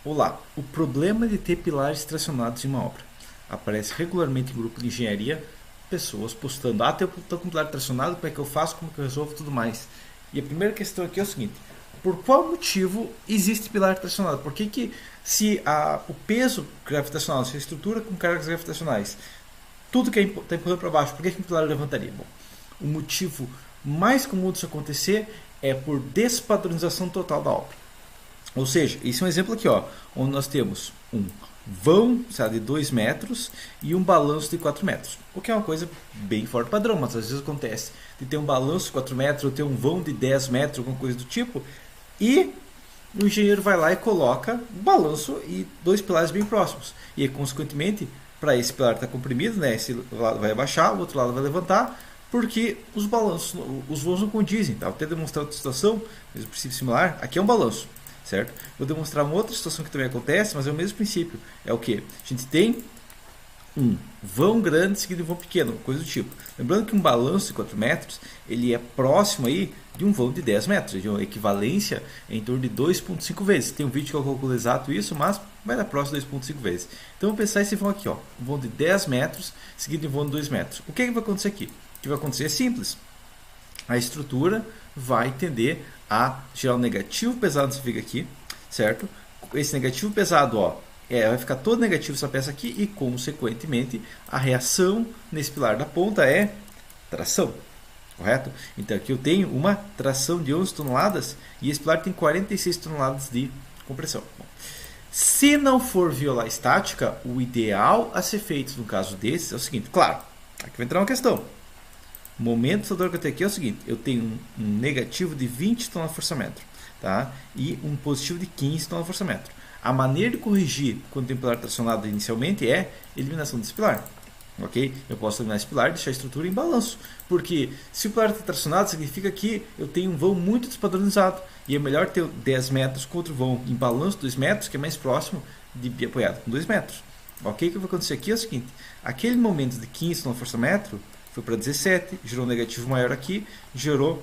Olá, o problema de ter pilares tracionados em uma obra. Aparece regularmente em grupo de engenharia, pessoas postando, estou com pilar tracionado, como é que eu faço, como é que eu resolvo, tudo mais. E a primeira questão aqui é o seguinte, por qual motivo existe pilar tracionado? Por que se o peso gravitacional, se a estrutura com cargas gravitacionais, tudo que está empurrando para baixo, por que um pilar levantaria? Bom, o motivo mais comum disso acontecer é por despadronização total da obra. Ou seja, isso é um exemplo aqui, ó, onde nós temos um vão, sabe, de 2 metros e um balanço de 4 metros. O que é uma coisa bem fora do padrão, mas às vezes acontece de ter um balanço de 4 metros ou ter um vão de 10 metros, alguma coisa do tipo, e o engenheiro vai lá e coloca um balanço e dois pilares bem próximos. E, consequentemente, para esse pilar estar comprimido, né, esse lado vai abaixar, o outro lado vai levantar, porque os balanços, os vãos não condizem. Tá? Vou até demonstrar outra situação, mesmo princípio similar. Aqui é um balanço, certo? Vou demonstrar uma outra situação que também acontece, mas é o mesmo princípio. É o que? A gente tem um vão grande seguido de um vão pequeno, coisa do tipo. Lembrando que um balanço de 4 metros, ele é próximo aí de um vão de 10 metros, de uma equivalência em torno de 2,5 vezes. Tem um vídeo que eu calculo exato isso, mas vai dar próximo de 2,5 vezes. Então vamos pensar esse vão aqui, ó, um vão de 10 metros seguido de um vão de 2 metros. O que vai acontecer aqui? O que vai acontecer é simples. A estrutura vai tender a gerar um negativo pesado nessa viga aqui, certo? Esse negativo pesado, ó, vai ficar todo negativo essa peça aqui e, consequentemente, a reação nesse pilar da ponta é tração, correto? Então aqui eu tenho uma tração de 11 toneladas e esse pilar tem 46 toneladas de compressão. Bom, se não for violar a estática, o ideal a ser feito no caso desses é o seguinte, claro, aqui vai entrar uma questão. O momento que eu tenho aqui é o seguinte, eu tenho um negativo de 20 toneladas-força-metro, tá? E um positivo de 15 toneladas-força-metro. A maneira de corrigir quando tem pilar tracionado inicialmente é eliminação desse pilar. Ok? Eu posso eliminar esse pilar e deixar a estrutura em balanço. Porque se o pilar está tracionado, significa que eu tenho um vão muito despadronizado. E é melhor ter 10 metros contra o vão em balanço 2 metros, que é mais próximo de apoiado com 2 metros. Ok? O que vai acontecer aqui é o seguinte: aquele momento de 15 toneladas-força-metro foi para 17, gerou um negativo maior aqui, gerou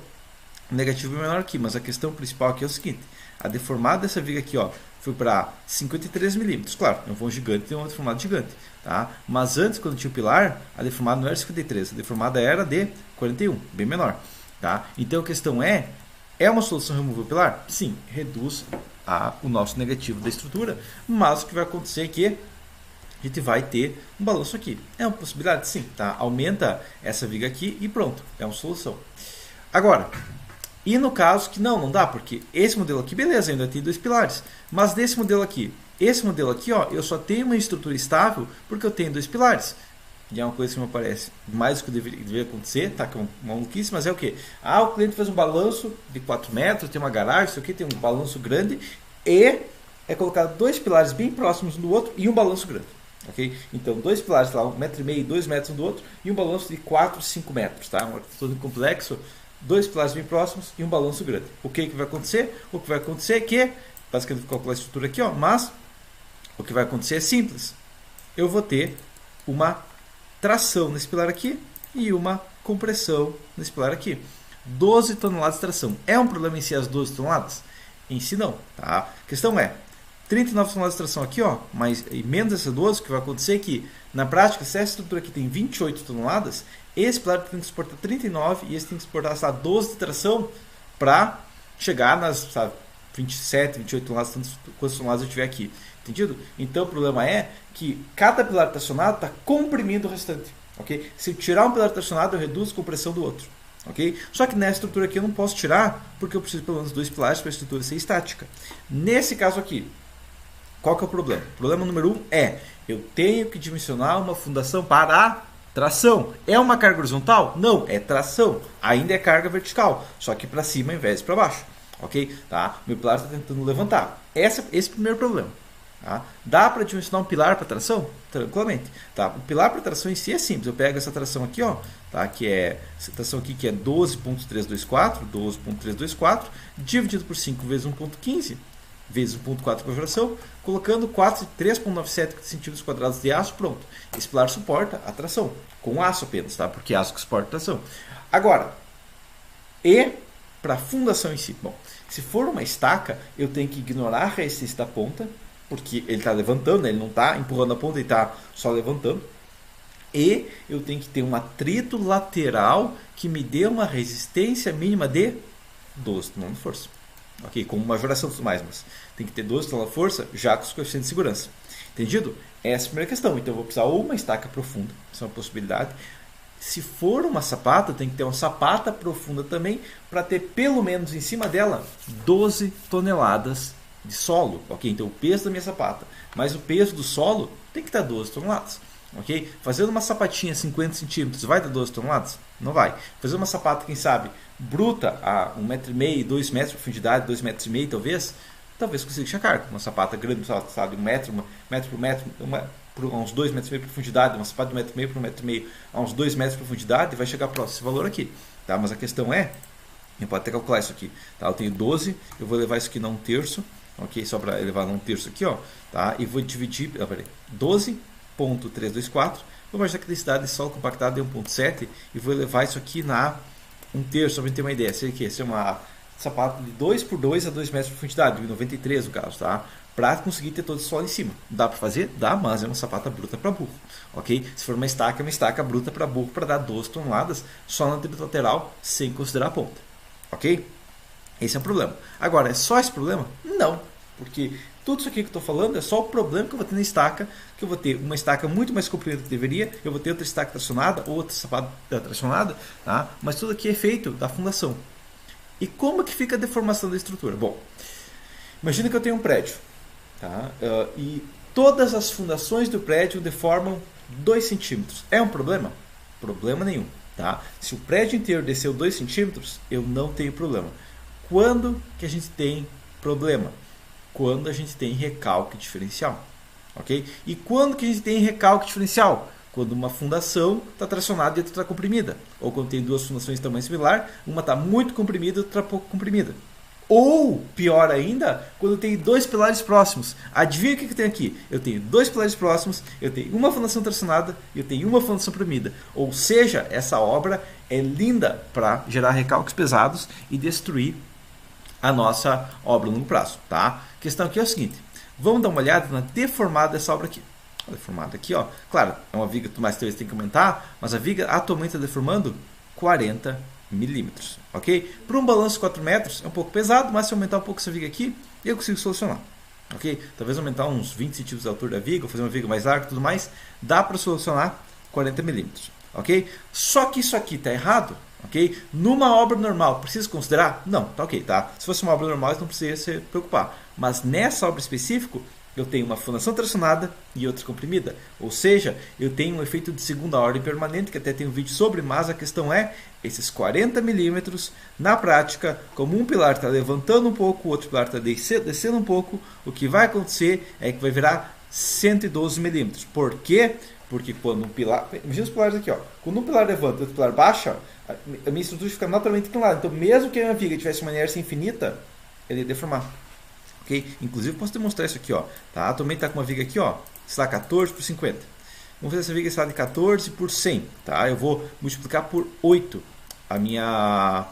um negativo menor aqui. Mas a questão principal aqui é o seguinte: a deformada dessa viga aqui, ó, foi para 53 milímetros. Claro, é um vão gigante, tem uma deformada gigante. Tá? Mas antes, quando tinha o pilar, a deformada não era 53, a deformada era de 41, bem menor. Tá? Então a questão é uma solução remover o pilar? Sim, reduz o nosso negativo da estrutura, mas o que vai acontecer é que a gente vai ter um balanço aqui. É uma possibilidade? Sim. Tá? Aumenta essa viga aqui e pronto, é uma solução. Agora, e no caso que não dá, porque esse modelo aqui, beleza, ainda tem dois pilares. Mas desse modelo aqui, esse modelo aqui, ó, eu só tenho uma estrutura estável porque eu tenho dois pilares. E é uma coisa que me parece mais do que deveria acontecer, tá? Que é uma maluquice, mas é o que? O cliente fez um balanço de 4 metros, tem uma garagem, isso aqui tem um balanço grande e é colocado dois pilares bem próximos um do outro e um balanço grande. Okay? Então, dois pilares lá, 1,5 m e 2 metros um do outro e um balanço de 4, 5 metros. Tá? Um todo complexo, dois pilares bem próximos e um balanço grande. O que vai acontecer? O que vai acontecer é que, basicamente vou calcular a estrutura aqui, ó, mas o que vai acontecer é simples. Eu vou ter uma tração nesse pilar aqui e uma compressão nesse pilar aqui. 12 toneladas de tração. É um problema em si as 12 toneladas? Em si não. Tá? A questão é, 39 toneladas de tração aqui, ó, mas menos essa 12, o que vai acontecer é que, na prática, se essa estrutura aqui tem 28 toneladas, esse pilar tem que suportar 39 e esse tem que suportar, sabe, 12 de tração para chegar nas, sabe, 27, 28 toneladas, quantas toneladas eu tiver aqui. Entendido? Então o problema é que cada pilar tracionado está comprimindo o restante. Okay? Se eu tirar um pilar tracionado, eu reduzo a compressão do outro. Okay? Só que nessa estrutura aqui eu não posso tirar, porque eu preciso pelo menos dois pilares para a estrutura ser estática. Nesse caso aqui, qual que é o problema? O problema número 1 é, eu tenho que dimensionar uma fundação para a tração. É uma carga horizontal? Não, é tração. Ainda é carga vertical, só que para cima ao invés de para baixo. Ok? Tá? Meu pilar está tentando levantar. Esse é o primeiro problema. Tá? Dá para dimensionar um pilar para tração? Tranquilamente. Tá? O pilar para tração em si é simples. Eu pego essa tração aqui, ó, tá? Que é essa tração aqui que é 12.324, dividido por 5 vezes 1.15, vezes 1.4 por fração, colocando 3,97 centímetros quadrados de aço, pronto. Esse pilar suporta a tração, com aço apenas, tá? Porque é aço que suporta a tração. Agora, e para a fundação em si? Bom, se for uma estaca, eu tenho que ignorar a resistência da ponta, porque ele está levantando, né? Ele não está empurrando a ponta, ele está só levantando. E eu tenho que ter um atrito lateral que me dê uma resistência mínima de 12 kN. Ok? Com majoração e tudo mais, mas tem que ter 12 kN já com os coeficientes de segurança. Entendido? Essa é a primeira questão. Então eu vou precisar ou uma estaca profunda, isso é uma possibilidade. Se for uma sapata, tem que ter uma sapata profunda também para ter pelo menos em cima dela 12 toneladas de solo. Ok? Então o peso da minha sapata mais o peso do solo tem que estar 12 toneladas. Ok? Fazendo uma sapatinha 50 centímetros vai dar 12 toneladas? Não vai. Fazer uma sapata, quem sabe, bruta a 1,5 m, 2 metros de profundidade, 2,5 m talvez consiga encher carga. Uma sapata grande, sabe, 1 metro, 1 metro por metro, por uns 2,5 m de profundidade, uma sapata de 1,5 m por 1,5 m a uns 2 metros de profundidade, vai chegar próximo esse valor aqui. Tá? Mas a questão é, eu posso até calcular isso aqui. Tá? Eu tenho 12, eu vou levar isso aqui a 1/3, ok? Só para elevar a 1/3 aqui, ó, tá? E vou dividir, 12,324, vou imaginar que a densidade de solo compactado é 1,7 e vou levar isso aqui na 1/3, só para ter uma ideia. Seria uma sapato de 2 por 2 a 2 metros de profundidade, de 93 no caso, tá? Para conseguir ter todo o solo em cima. Dá para fazer? Dá, mas é uma sapata bruta para burro, ok? Se for uma estaca bruta para burro para dar 12 toneladas só na atrito lateral, sem considerar a ponta, ok? Esse é o problema. Agora, é só esse problema? Não, porque tudo isso aqui que eu estou falando é só o problema que eu vou ter na estaca, que eu vou ter uma estaca muito mais comprida do que deveria, eu vou ter outra estaca tracionada, outra sapata tracionada, tá? Mas tudo aqui é feito da fundação. E como que fica a deformação da estrutura? Bom, imagina que eu tenho um prédio, tá? E todas as fundações do prédio deformam 2 centímetros. É um problema? Problema nenhum. Tá? Se o prédio inteiro desceu 2 centímetros, eu não tenho problema. Quando que a gente tem problema? Quando a gente tem recalque diferencial. Ok? E quando que a gente tem recalque diferencial? Quando uma fundação está tracionada e outra está comprimida. Ou quando tem duas fundações de tamanho similar, uma está muito comprimida e outra está pouco comprimida. Ou, pior ainda, quando tem dois pilares próximos. Adivinha o que eu tenho aqui? Eu tenho dois pilares próximos, eu tenho uma fundação tracionada e eu tenho uma fundação comprimida. Ou seja, essa obra é linda para gerar recalques pesados e destruir a nossa obra a longo prazo. Tá? A questão aqui é o seguinte. Vamos dar uma olhada na deformada dessa obra aqui. Deformada aqui, ó. Claro, é uma viga que mais tem que aumentar, mas a viga atualmente está deformando 40 milímetros, ok? Para um balanço de 4 metros é um pouco pesado, mas se eu aumentar um pouco essa viga aqui, eu consigo solucionar, ok? Talvez aumentar uns 20 centímetros de altura da viga, ou fazer uma viga mais larga e tudo mais, dá para solucionar 40 milímetros, ok? Só que isso aqui está errado, ok? Numa obra normal, precisa considerar? Não, tá ok, tá? Se fosse uma obra normal, não precisa se preocupar. Mas nessa obra específica, eu tenho uma fundação tracionada e outra comprimida. Ou seja, eu tenho um efeito de segunda ordem permanente, que até tem um vídeo sobre, mas a questão é, esses 40 milímetros, na prática, como um pilar está levantando um pouco, o outro pilar está descendo um pouco, o que vai acontecer é que vai virar 112 milímetros. Por quê? Porque quando um pilar... Imagina os pilares aqui, ó. Quando um pilar levanta e o outro pilar baixa, a minha estrutura fica naturalmente inclinada. Então, mesmo que a minha viga tivesse uma inércia infinita, ele ia deformar. Okay? Inclusive, posso demonstrar isso aqui. Ó, tá? Atualmente está com uma viga aqui, ó, está 14 por 50. Vamos fazer essa viga está de 14 por 100. Tá? Eu vou multiplicar por 8 a minha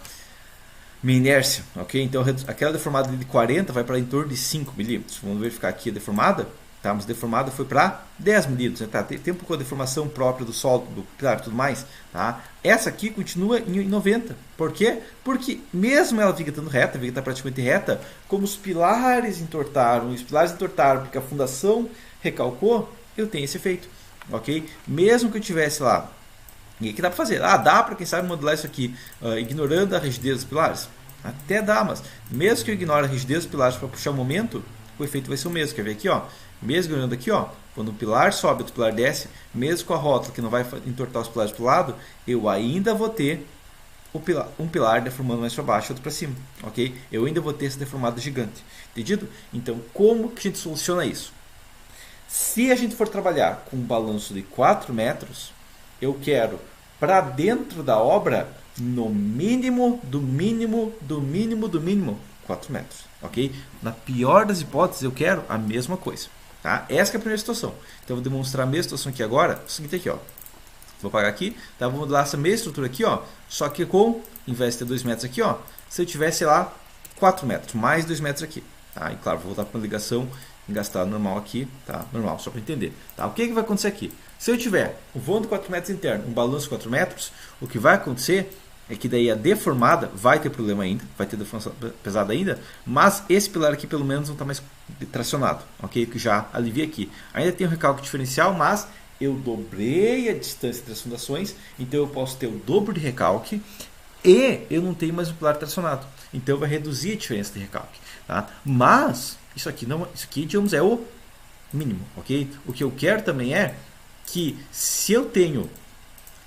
inércia. Okay? Então, aquela deformada de 40 vai para em torno de 5 milímetros. Vamos verificar aqui a deformada. Tá? Mas a deformada foi para 10 milímetros. Né? Tá? Tem um pouco de deformação própria do solo, do pilar e tudo mais. Tá? Essa aqui continua em 90. Por quê? Porque mesmo ela viga estando reta, a viga está praticamente reta, como os pilares entortaram, porque a fundação recalcou, eu tenho esse efeito. Ok? Mesmo que eu tivesse lá, e o que dá para fazer? Dá para, quem sabe, modular isso aqui, ignorando a rigidez dos pilares? Até dá, mas mesmo que eu ignore a rigidez dos pilares para puxar o momento, o efeito vai ser o mesmo. Quer ver aqui, ó? Mesmo olhando aqui, ó, quando o pilar sobe e outro pilar desce, mesmo com a rótula que não vai entortar os pilares para o lado, eu ainda vou ter um pilar deformando mais para baixo e outro para cima, ok? Eu ainda vou ter essa deformada gigante, entendido? Então, como que a gente soluciona isso? Se a gente for trabalhar com um balanço de 4 metros, eu quero, para dentro da obra, no mínimo, do mínimo, 4 metros, ok? Na pior das hipóteses, eu quero a mesma coisa. Tá? Essa é a primeira situação. Então, eu vou demonstrar a mesma situação aqui agora. O seguinte aqui, ó. Vou apagar aqui. Tá? Vou modular essa mesma estrutura aqui, ó. Só que com, em vez de ter 2 metros aqui, ó. Se eu tivesse lá 4 metros, mais 2 metros aqui. Tá? E claro, vou voltar para uma ligação gastar normal aqui, tá? Normal, só para entender. Tá? O que vai acontecer aqui? Se eu tiver um vão de 4 metros interno, um balanço de 4 metros, o que vai acontecer é que daí a deformada vai ter problema ainda, vai ter deformação pesada ainda, mas esse pilar aqui pelo menos não está mais tracionado, ok? Que já alivia aqui. Ainda tem um recalque diferencial, mas eu dobrei a distância das fundações, então eu posso ter o dobro de recalque e eu não tenho mais o pilar tracionado. Então vai reduzir a diferença de recalque. Tá? Mas isso aqui, não, isso aqui, digamos, é o mínimo, ok? O que eu quero também é que se eu tenho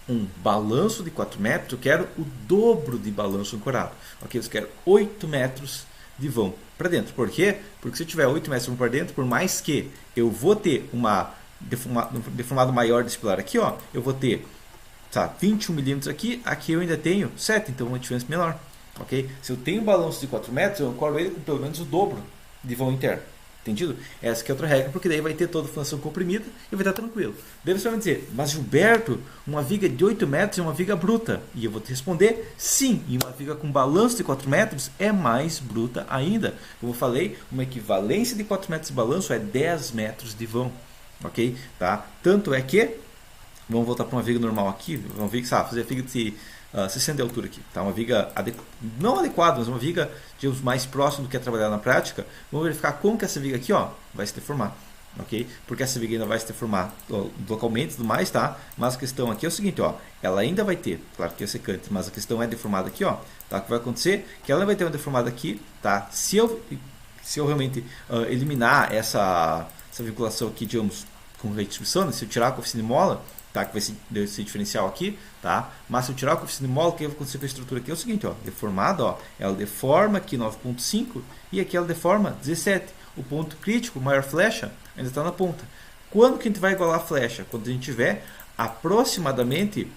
um balanço de 4 metros, eu quero o dobro de balanço ancorado. Ok? Eu quero 8 metros de vão para dentro. Por quê? Porque se eu tiver 8 metros de vão para dentro, por mais que eu vou ter uma deformado maior desse pilar aqui, ó, eu vou ter 21 milímetros aqui, aqui eu ainda tenho 7, então uma diferença menor. Ok? Se eu tenho um balanço de 4 metros, eu ancoro ele com pelo menos o dobro de vão interno. Entendido? Essa que é outra regra, porque daí vai ter toda a fundação comprimida e vai estar tranquilo. Daí você vai me dizer, mas Gilberto, uma viga de 8 metros é uma viga bruta. E eu vou te responder, sim, e uma viga com balanço de 4 metros é mais bruta ainda. Como eu falei, uma equivalência de 4 metros de balanço é 10 metros de vão. Ok? Tá? Tanto é que, vamos voltar para uma viga normal aqui, vamos ver que fazer a viga de 60 de altura aqui, tá? Uma viga não adequada, mas uma viga digamos, mais próximo do que é trabalhar na prática. Vamos verificar como que essa viga aqui ó, vai se deformar, ok? Porque essa viga ainda vai se deformar localmente e tudo mais, tá? Mas a questão aqui é o seguinte, ó, ela ainda vai ter, claro que é secante, mas a questão é deformada aqui, ó, tá? O que vai acontecer é que ela vai ter uma deformada aqui, tá? Se eu realmente eliminar essa vinculação aqui, digamos, com restribuição, né? Se eu tirar a coeficiente de mola, tá? Que vai ser esse diferencial aqui, tá? Mas se eu tirar o coeficiente de mola, o que vai acontecer com a estrutura aqui é o seguinte, ó, deformada, ó, ela deforma aqui 9.5 e aqui ela deforma 17. O ponto crítico, maior flecha, ainda está na ponta. Quando que a gente vai igualar a flecha? Quando a gente tiver aproximadamente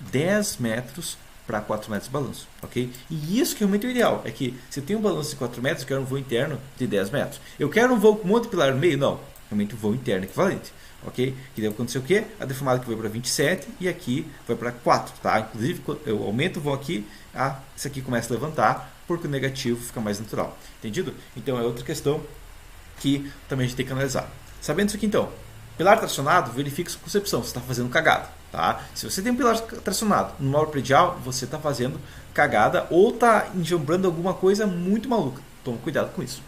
10 metros para 4 metros de balanço, ok? E isso que é realmente o ideal, é que se eu tenho um balanço de 4 metros, eu quero um voo interno de 10 metros. Eu quero um voo com um monte de pilar no meio? Não, realmente um voo interno equivalente. Ok? Que deve acontecer o quê? A deformada que vai para 27 e aqui vai para 4, tá? Inclusive, eu aumento o vão aqui, isso aqui começa a levantar, porque o negativo fica mais natural. Entendido? Então, é outra questão que também a gente tem que analisar. Sabendo isso aqui, então, pilar tracionado, verifique sua concepção, você está fazendo cagada, tá? Se você tem um pilar tracionado no módulo predial, você está fazendo cagada ou está enjambrando alguma coisa muito maluca. Toma cuidado com isso,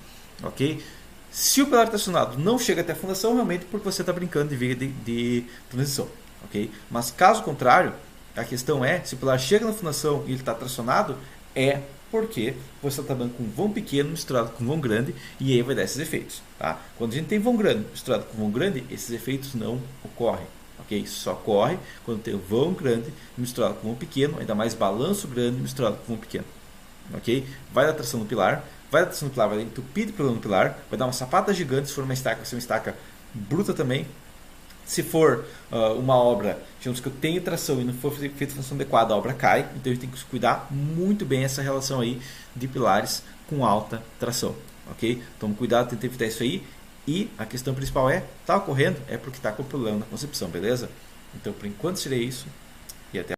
ok? Se o pilar tracionado não chega até a fundação, realmente porque você está brincando de viga de transição. Okay? Mas caso contrário, a questão é, se o pilar chega na fundação e ele está tracionado, é porque você está trabalhando com um vão pequeno misturado com um vão grande e aí vai dar esses efeitos. Tá? Quando a gente tem vão grande misturado com vão grande, esses efeitos não ocorrem. Okay? Só ocorre quando tem o vão grande misturado com vão pequeno, ainda mais balanço grande misturado com vão pequeno. Okay? Vai dar tração no pilar, vai dar tração no pilar, vai entupir de problema no pilar, vai dar uma sapata gigante, se for uma estaca, vai ser uma estaca bruta também. Se for uma obra, digamos que eu tenho tração e não for feita a função adequada, a obra cai, então a gente tem que cuidar muito bem essa relação aí de pilares com alta tração, ok? Tome cuidado, tente evitar isso aí, e a questão principal é, está ocorrendo, é porque está com problema na concepção, beleza? Então por enquanto seria isso, e até